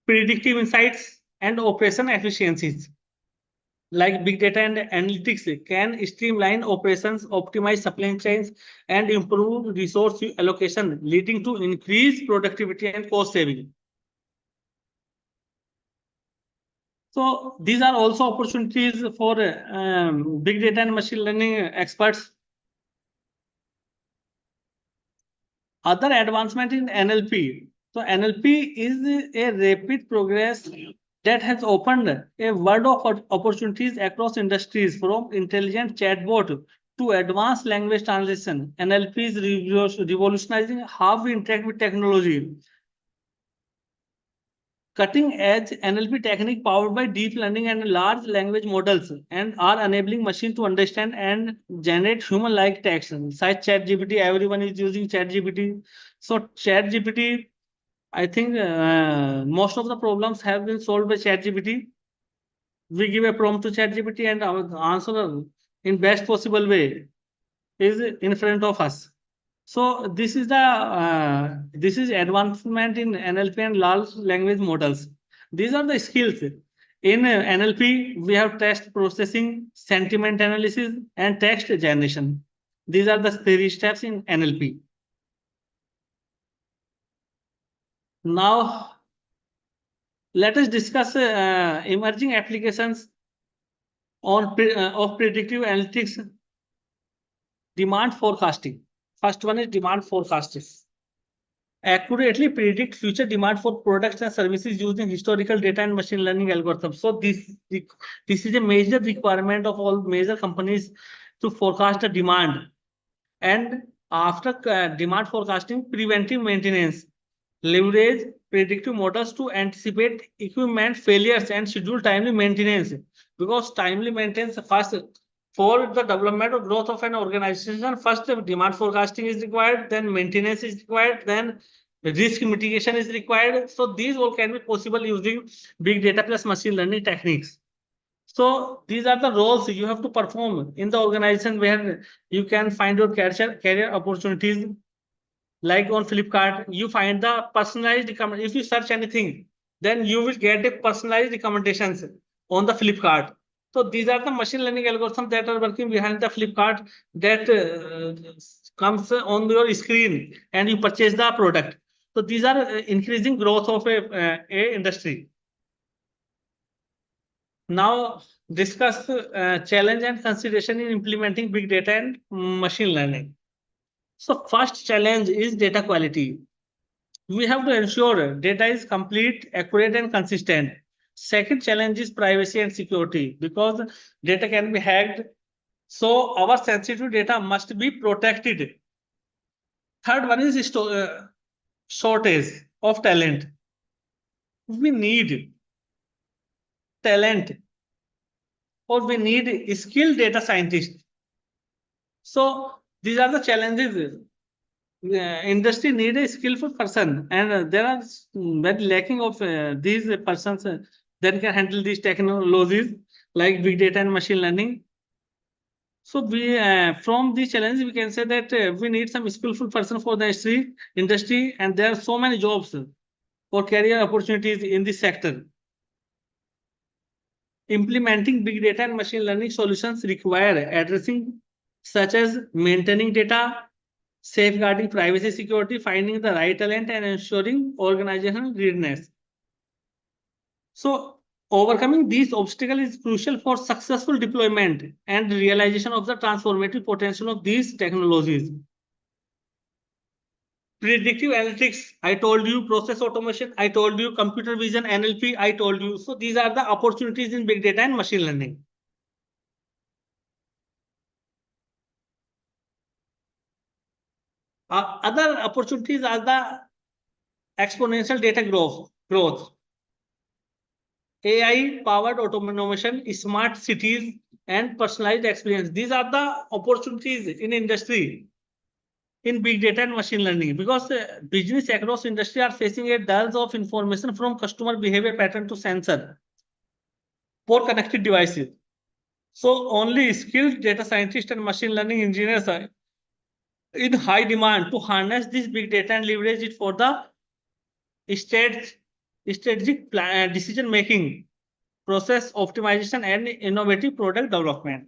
[SPEAKER 7] predictive insights, and operation efficiencies. Like big data and analytics can streamline operations, optimize supply chains, and improve resource allocation, leading to increased productivity and cost saving. So these are also opportunities for big data and machine learning experts. Other advancement in NLP. So NLP is a rapid progress that has opened a world of opportunities across industries, from intelligent chatbot to advanced language translation. NLP is revolutionizing how we interact with technology. Cutting-edge NLP technique powered by deep learning and large language models and are enabling machine to understand and generate human-like text. Such ChatGPT, everyone is using ChatGPT. So ChatGPT, I think most of the problems have been solved by ChatGPT. We give a prompt to ChatGPT and our answer in best possible way is in front of us. So this is advancement in NLP and large language models. These are the skills. In NLP, we have text processing, sentiment analysis, and text generation. These are the 3 steps in NLP. Now, let us discuss emerging applications of predictive analytics. Demand forecasting. First one is demand forecasting. Accurately predict future demand for products and services using historical data and machine learning algorithms. So this is a major requirement of all major companies to forecast the demand. And after demand forecasting, preventive maintenance, leverage predictive models to anticipate equipment failures and schedule timely maintenance. Because timely maintenance first for the development or growth of an organization, first demand forecasting is required, then maintenance is required, then risk mitigation is required. So these all can be possible using big data plus machine learning techniques. So these are the roles you have to perform in the organization where you can find your career opportunities. Like on Flipkart, you find the personalized recommendation. If you search anything, then you will get a personalized recommendations on the Flipkart. So these are the machine learning algorithms that are working behind the Flipkart that comes on your screen and you purchase the product. So these are increasing growth of a industry. Now discuss challenge and consideration in implementing big data and machine learning. So first challenge is data quality. We have to ensure data is complete, accurate, and consistent. Second challenge is privacy and security because data can be hacked. So our sensitive data must be protected. Third one is shortage of talent. We need talent or we need skilled data scientists. So these are the challenges. Industry need a skillful person, and there are very lacking of these persons that can handle these technologies like big data and machine learning. So we from these challenges we can say that we need some skillful person for the industry, and there are so many jobs for career opportunities in this sector. Implementing big data and machine learning solutions require addressing such as maintaining data, safeguarding privacy security, finding the right talent, and ensuring organizational readiness. So overcoming these obstacles is crucial for successful deployment and realization of the transformative potential of these technologies. Predictive analytics, I told you, process automation, I told you, computer vision, NLP, I told you. So these are the opportunities in big data and machine learning. Other opportunities are the exponential data growth, AI-powered automation, smart cities, and personalized experience. These are the opportunities in industry in big data and machine learning because business across industry are facing a dearth of information from customer behavior pattern to sensor for connected devices. So only skilled data scientists and machine learning engineers are in high demand to harness this big data and leverage it for the strategic decision making, process optimization, and innovative product development.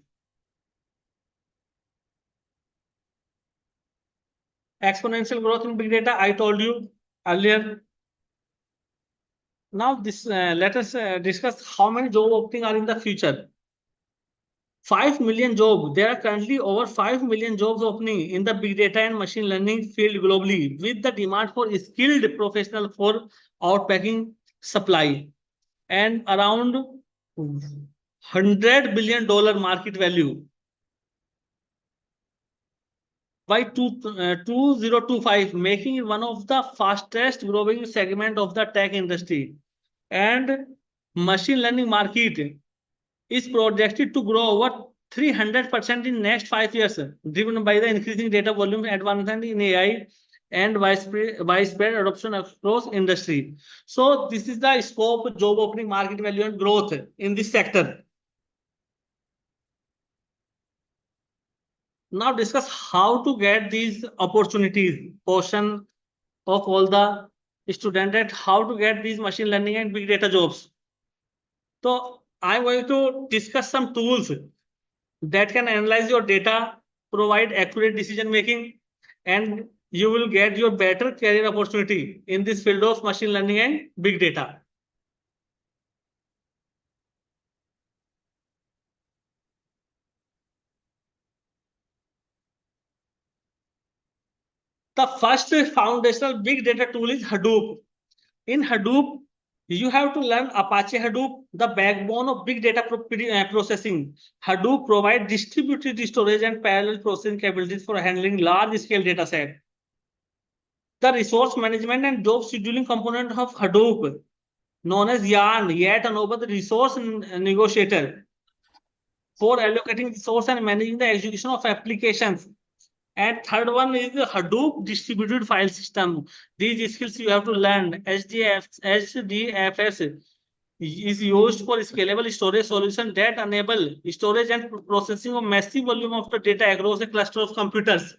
[SPEAKER 7] Exponential growth in big data, I told you earlier. Now this let us discuss how many job openings are in the future. 5 million jobs. There are currently over 5 million jobs opening in the big data and machine learning field globally, with the demand for skilled professionals for outpacking supply, and around $100 billion market value by 2025, making it one of the fastest growing segment of the tech industry. And machine learning market is projected to grow over 300% in next 5 years, driven by the increasing data volume, advancement in AI, and widespread adoption across industry. So this is the scope, job opening, market value, and growth in this sector. Now discuss how to get these opportunities. Portion of all the students at how to get these machine learning and big data jobs. So I'm going to discuss some tools that can analyze your data, provide accurate decision making, and you will get your better career opportunity in this field of machine learning and big data. The first foundational big data tool is Hadoop. In Hadoop, You have to learn Apache Hadoop, the backbone of big data processing. Hadoop provides distributed storage and parallel processing capabilities for handling large-scale data set. The resource management and job scheduling component of Hadoop, known as YARN, yet another resource negotiator, for allocating resource and managing the execution of applications. And third one is the Hadoop distributed file system. These skills you have to learn. HDFS is used for scalable storage solution that enable storage and processing of massive volume of the data across a cluster of computers.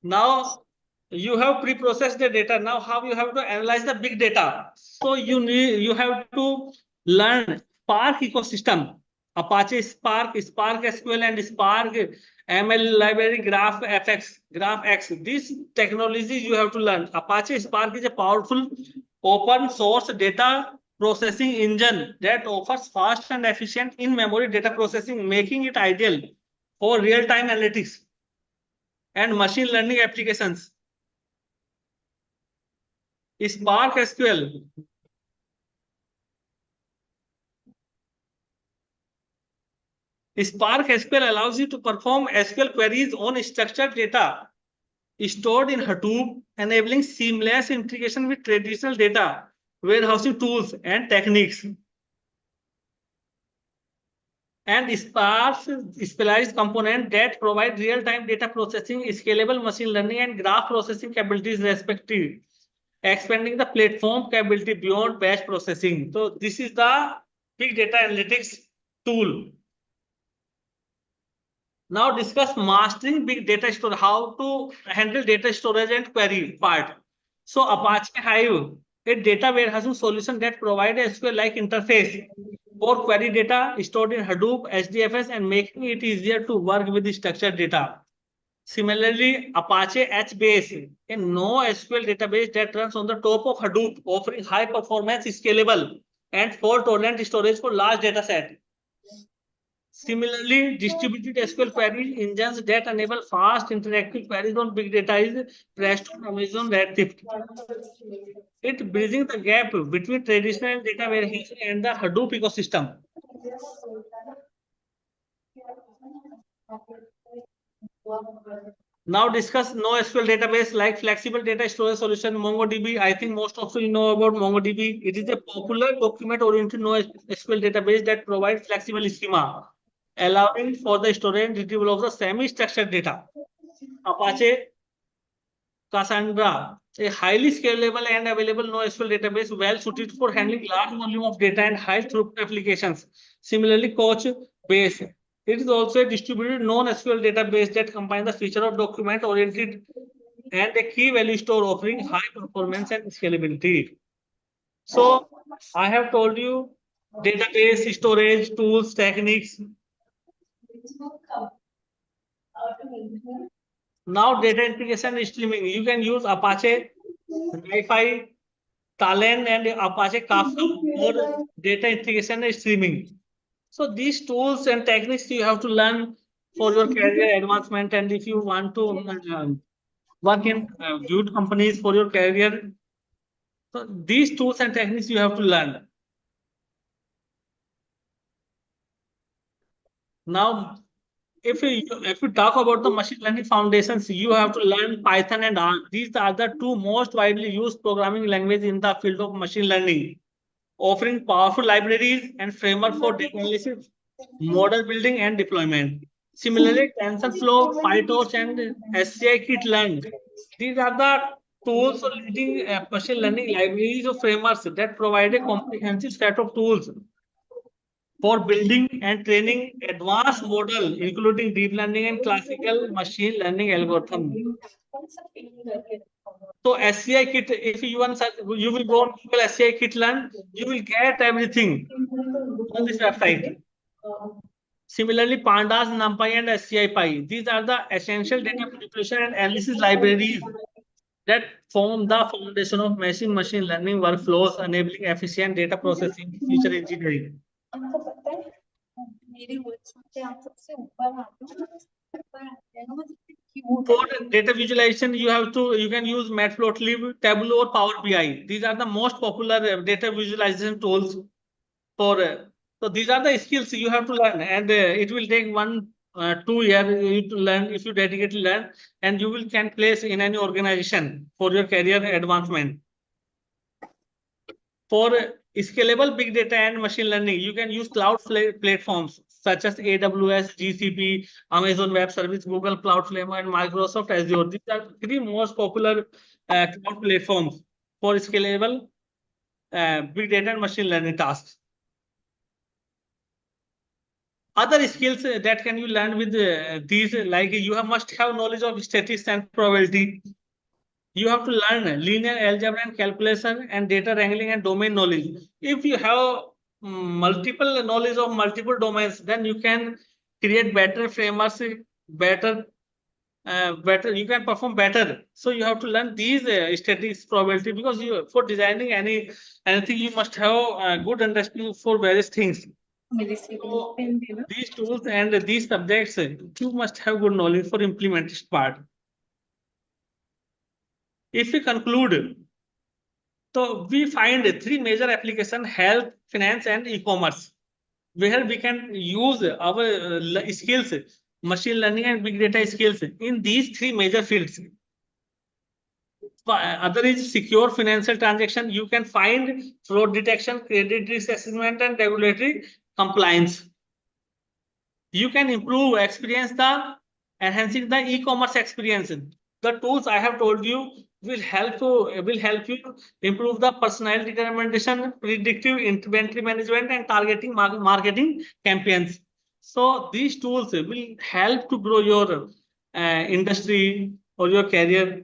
[SPEAKER 7] Now you have pre-processed the data. Now how you have to analyze the big data? So you have to learn Spark ecosystem. Apache Spark, Spark SQL, and Spark ML library, GraphX. These technologies you have to learn. Apache Spark is a powerful open source data processing engine that offers fast and efficient in-memory data processing, making it ideal for real-time analytics and machine learning applications. Spark SQL. Spark SQL allows you to perform SQL queries on structured data stored in Hadoop, enabling seamless integration with traditional data warehousing tools and techniques. And Spark's specialized component that provide real-time data processing, scalable machine learning, and graph processing capabilities respectively, expanding the platform capability beyond batch processing. So this is the big data analytics tool. Now discuss mastering big data storage, how to handle data storage and query part. So Apache Hive, a data warehousing solution that provides a SQL-like interface for query data stored in Hadoop, HDFS, and making it easier to work with the structured data. Similarly, Apache HBase, a NoSQL database that runs on the top of Hadoop, offering high performance, scalable, and fault-tolerant storage for large data set. Similarly, distributed SQL query engines that enable fast interactive queries on big data is Presto, Amazon Redshift. It bridging the gap between traditional data warehousing and the Hadoop ecosystem. Now discuss NoSQL database like flexible data storage solution MongoDB. I think most of you know about MongoDB. It is a popular document-oriented NoSQL database that provides flexible schema, allowing for the storage and retrieval of the semi-structured data. Apache Cassandra, a highly scalable and available NoSQL database well suited for handling large volume of data and high throughput applications. Similarly, Couchbase. It is also a distributed non-SQL database that combines the feature of document-oriented and a key value store, offering high performance and scalability. So I have told you database, storage, tools, techniques. Now data integration and streaming. You can use Apache NiFi, Talend, and Apache Kafka for data integration and streaming. So these tools and techniques you have to learn for your career advancement, and if you want to work in good companies for your career. So these tools and techniques you have to learn. Now, if you talk about the machine learning foundations, you have to learn Python and R. These are the two most widely used programming languages in the field of machine learning, offering powerful libraries and framework for data analysis, model building, and deployment. Similarly, TensorFlow, PyTorch, and scikit-learn. These are the tools for leading machine learning libraries or frameworks that provide a comprehensive set of tools for building and training advanced model, including deep learning and classical machine learning algorithm. So scikit, if you want, you will go on Google scikit-learn, you will get everything on this website. Similarly, Pandas, NumPy, and SciPy. These are the essential data manipulation and analysis libraries that form the foundation of machine learning workflows, enabling efficient data processing, feature engineering.
[SPEAKER 5] आपको पता है मेरे words में आप सबसे ऊपर आते हो ऊपर आते हैं ना मतलब
[SPEAKER 7] For data visualization, you can use Matplotlib, Tableau, or Power BI. These are the most popular data visualization tools for. So these are the skills you have to learn, and it will take 2 years you to learn if you dedicatedly learn, and you will can place in any organization for your career advancement. For scalable big data and machine learning, you can use cloud platforms such as AWS, GCP, Amazon Web Service, Google Cloudflare, and Microsoft Azure. These are 3 most popular cloud platforms for scalable big data and machine learning tasks. Other skills that can you learn with these, like you must have knowledge of statistics and probability. You have to learn linear algebra and calculation and data wrangling and domain knowledge. If you have multiple knowledge of multiple domains, then you can create better frameworks, better you can perform better. So you have to learn these statistics, probability, because for designing anything you must have good understanding for various things. So these tools and these subjects, you must have good knowledge for implementation part. If we conclude, so we find 3 major applications: health, finance, and e-commerce, where we can use our skills, machine learning and big data skills in these 3 major fields. Other is secure financial transaction. You can find fraud detection, credit risk assessment, and regulatory compliance. You can improve enhancing the e-commerce experience. The tools I have told you will help you improve the personality recommendation, predictive inventory management, and targeting marketing campaigns. So these tools will help to grow your industry or your career.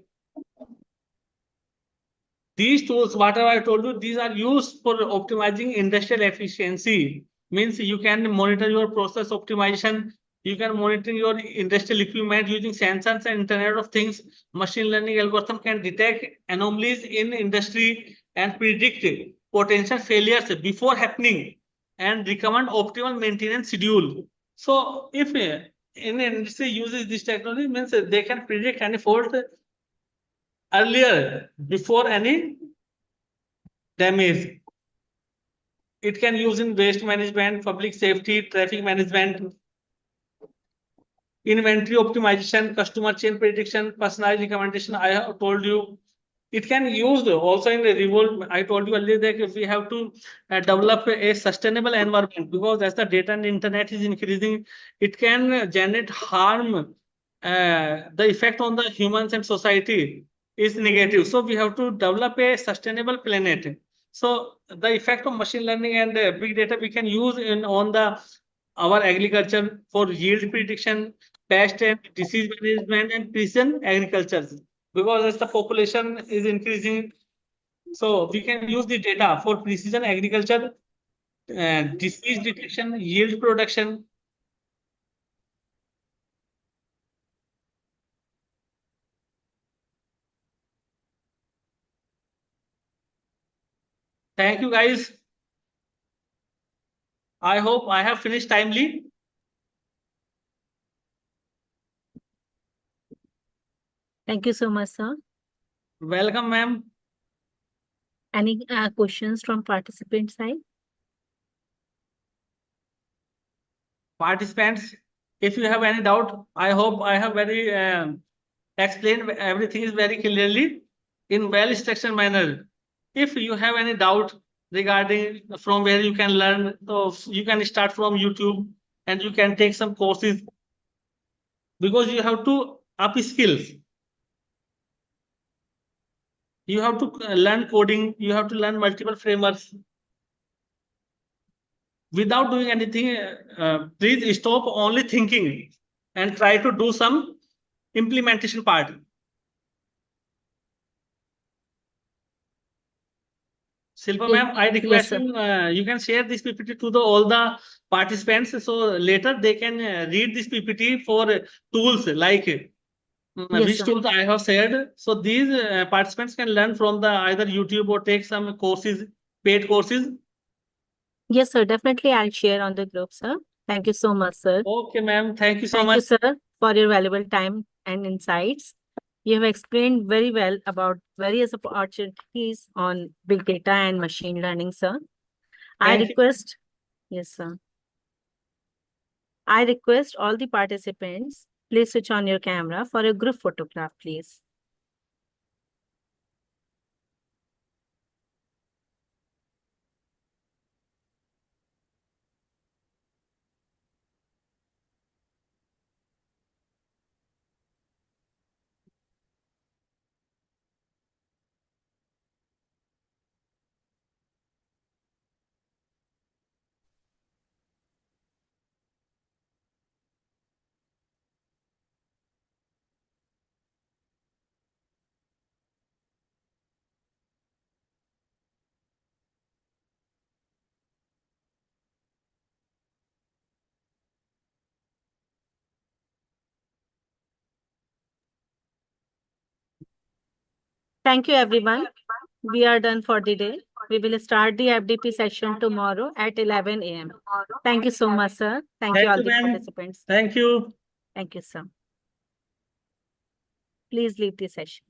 [SPEAKER 7] These tools, whatever I told you, these are used for optimizing industrial efficiency. Means you can monitor your process optimization. You can monitor your industrial equipment using sensors and Internet of Things. Machine learning algorithm can detect anomalies in industry and predict potential failures before happening and recommend optimal maintenance schedule. So if in industry uses this technology, means they can predict any fault earlier before any damage. It can use in waste management, public safety, traffic management, inventory optimization, customer chain prediction, personalized recommendation. I have told you. It can use also in the revolt. I told you earlier that we have to develop a sustainable environment, because as the data and internet is increasing, it can generate harm. The effect on the humans and society is negative. So we have to develop a sustainable planet. So the effect of machine learning and big data we can use on our agriculture for yield prediction, pest and disease management, and precision agriculture. Because as the population is increasing, so we can use the data for precision agriculture, disease detection, yield production. Thank you, guys. I hope I have finished timely.
[SPEAKER 6] Thank you so much, sir.
[SPEAKER 7] Welcome, ma'am.
[SPEAKER 6] Any questions from participant side?
[SPEAKER 7] Participants, if you have any doubt, I hope I have very explained everything is very clearly in well-structured manner. If you have any doubt regarding from where you can learn, so you can start from YouTube and you can take some courses, because you have to up skills. You have to learn coding. You have to learn multiple frameworks. Without doing anything, please stop only thinking and try to do some implementation part. Silpa ma'am, I request
[SPEAKER 6] Yes,
[SPEAKER 7] you, you can share this PPT to all the participants, so later they can read this PPT for tools like
[SPEAKER 6] Yes,
[SPEAKER 7] which
[SPEAKER 6] sir.
[SPEAKER 7] tools I have shared. So these participants can learn from the either YouTube or take some courses, paid courses.
[SPEAKER 6] Yes, sir. Definitely, I'll share on the group, sir. Thank you so much, sir.
[SPEAKER 7] Okay, ma'am. Thank you so
[SPEAKER 6] Thank
[SPEAKER 7] much.
[SPEAKER 6] you, sir, for your valuable time and insights. You have explained very well about various opportunities on big data and machine learning, sir. I
[SPEAKER 7] Thank you.
[SPEAKER 6] request, yes, sir. I request all the participants, please switch on your camera for a group photograph, please. Thank you, everyone. We are done for the day. We will start the FDP session tomorrow at 11 a.m. Thank you so much, sir. Thank you
[SPEAKER 7] Thank
[SPEAKER 6] all
[SPEAKER 7] you,
[SPEAKER 6] the
[SPEAKER 7] ma'am.
[SPEAKER 6] participants.
[SPEAKER 7] Thank you.
[SPEAKER 6] Thank you, sir. Please leave the session.